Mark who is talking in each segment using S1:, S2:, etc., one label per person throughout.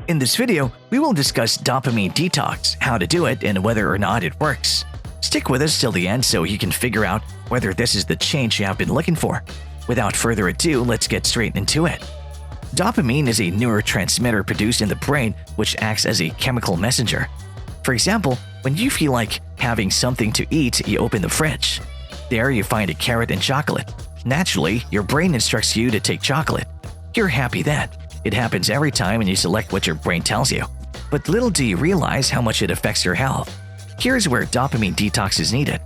S1: In this video, we will discuss dopamine detox, how to do it, and whether or not it works. Stick with us till the end so you can figure out whether this is the change you have been looking for. Without further ado, let's get straight into it. Dopamine is a neurotransmitter produced in the brain which acts as a chemical messenger. For example, when you feel like having something to eat, you open the fridge. There you find a carrot and chocolate. Naturally, your brain instructs you to take chocolate. You're happy then. It happens every time and you select what your brain tells you. But little do you realize how much it affects your health. Here's where dopamine detox is needed.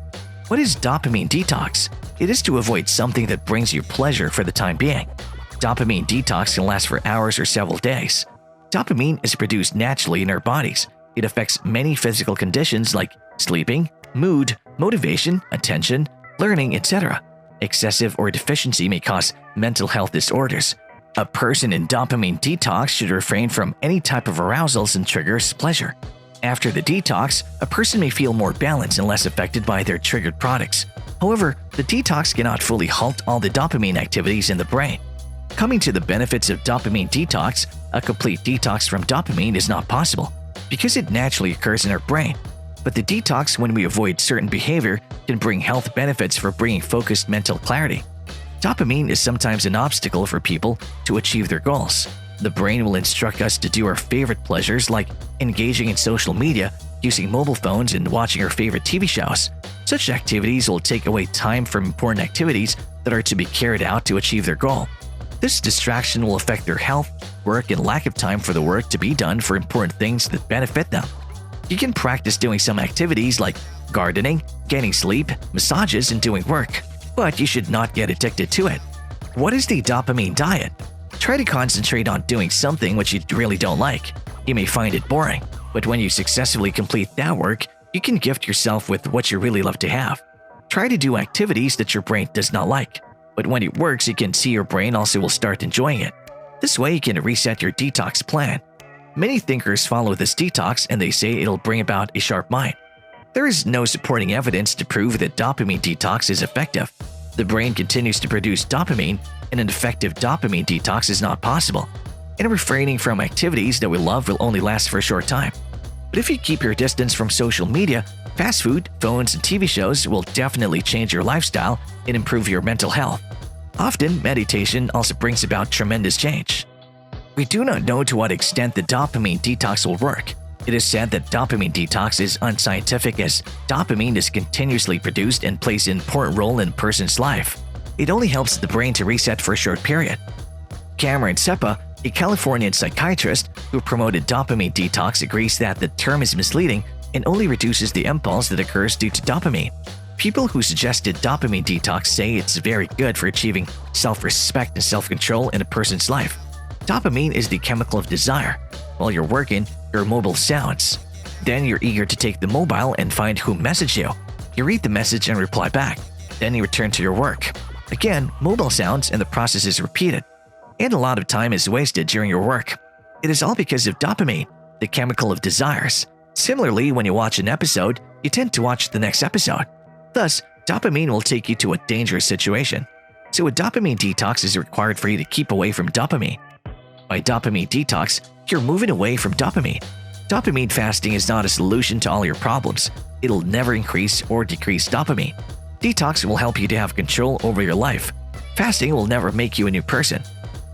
S1: What is dopamine detox? It is to avoid something that brings you pleasure for the time being. Dopamine detox can last for hours or several days. Dopamine is produced naturally in our bodies. It affects many physical conditions like sleeping, mood, motivation, attention, learning, etc. Excessive or deficiency may cause mental health disorders. A person in dopamine detox should refrain from any type of arousals and triggers pleasure. After the detox, a person may feel more balanced and less affected by their triggered products. However, the detox cannot fully halt all the dopamine activities in the brain. Coming to the benefits of dopamine detox, a complete detox from dopamine is not possible because it naturally occurs in our brain. But the detox when we avoid certain behavior can bring health benefits for bringing focused mental clarity. Dopamine is sometimes an obstacle for people to achieve their goals. The brain will instruct us to do our favorite pleasures like engaging in social media, using mobile phones, and watching our favorite TV shows. Such activities will take away time from important activities that are to be carried out to achieve their goal. This distraction will affect their health, work, and lack of time for the work to be done for important things that benefit them. You can practice doing some activities like gardening, getting sleep, massages, and doing work, but you should not get addicted to it. What is the dopamine diet? Try to concentrate on doing something which you really don't like. You may find it boring, but when you successfully complete that work, you can gift yourself with what you really love to have. Try to do activities that your brain does not like, but when it works, you can see your brain also will start enjoying it. This way you can reset your detox plan. Many thinkers follow this detox and they say it'll bring about a sharp mind. There is no supporting evidence to prove that dopamine detox is effective. The brain continues to produce dopamine, and an effective dopamine detox is not possible. And refraining from activities that we love will only last for a short time. But if you keep your distance from social media, fast food, phones, and TV shows will definitely change your lifestyle and improve your mental health. Often, meditation also brings about tremendous change. We do not know to what extent the dopamine detox will work. It is said that dopamine detox is unscientific as dopamine is continuously produced and plays an important role in a person's life. It only helps the brain to reset for a short period. Cameron SEPAH, a Californian psychiatrist who promoted dopamine detox, agrees that the term is misleading and only reduces the impulse that occurs due to dopamine. People who suggested dopamine detox say it's very good for achieving self-respect and self-control in a person's life. Dopamine is the chemical of desire. While you're working, your mobile sounds. Then you're eager to take the mobile and find who messaged you. You read the message and reply back. Then you return to your work. Again, mobile sounds and the process is repeated. And a lot of time is wasted during your work. It is all because of dopamine, the chemical of desires. Similarly, when you watch an episode, you tend to watch the next episode. Thus, dopamine will take you to a dangerous situation. So a dopamine detox is required for you to keep away from dopamine. By dopamine detox, you're moving away from dopamine. Dopamine fasting is not a solution to all your problems. It'll never increase or decrease dopamine. Detox will help you to have control over your life. Fasting will never make you a new person.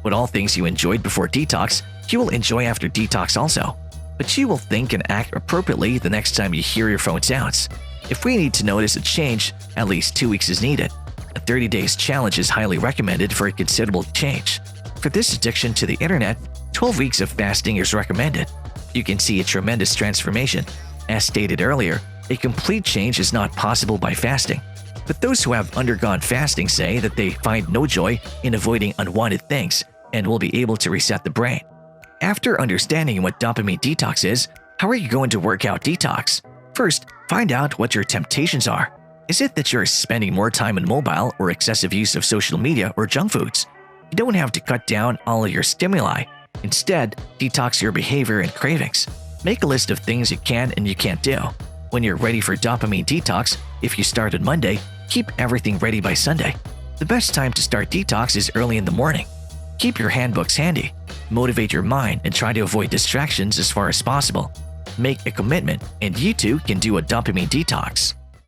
S1: What all things you enjoyed before detox, you will enjoy after detox also. But you will think and act appropriately the next time you hear your phone sounds. If we need to notice a change, at least 2 weeks is needed. A 30 days challenge is highly recommended for a considerable change. For this addiction to the internet, 12 weeks of fasting is recommended. You can see a tremendous transformation. As stated earlier, a complete change is not possible by fasting. But those who have undergone fasting say that they find no joy in avoiding unwanted things and will be able to reset the brain. After understanding what dopamine detox is, how are you going to work out detox? First, find out what your temptations are. Is it that you're spending more time on mobile or excessive use of social media or junk foods? You don't have to cut down all of your stimuli. Instead, detox your behavior and cravings. Make a list of things you can and you can't do. When you're ready for dopamine detox, if you start on Monday, keep everything ready by Sunday. The best time to start detox is early in the morning. Keep your handbooks handy. Motivate your mind and try to avoid distractions as far as possible. Make a commitment, and you too can do a dopamine detox.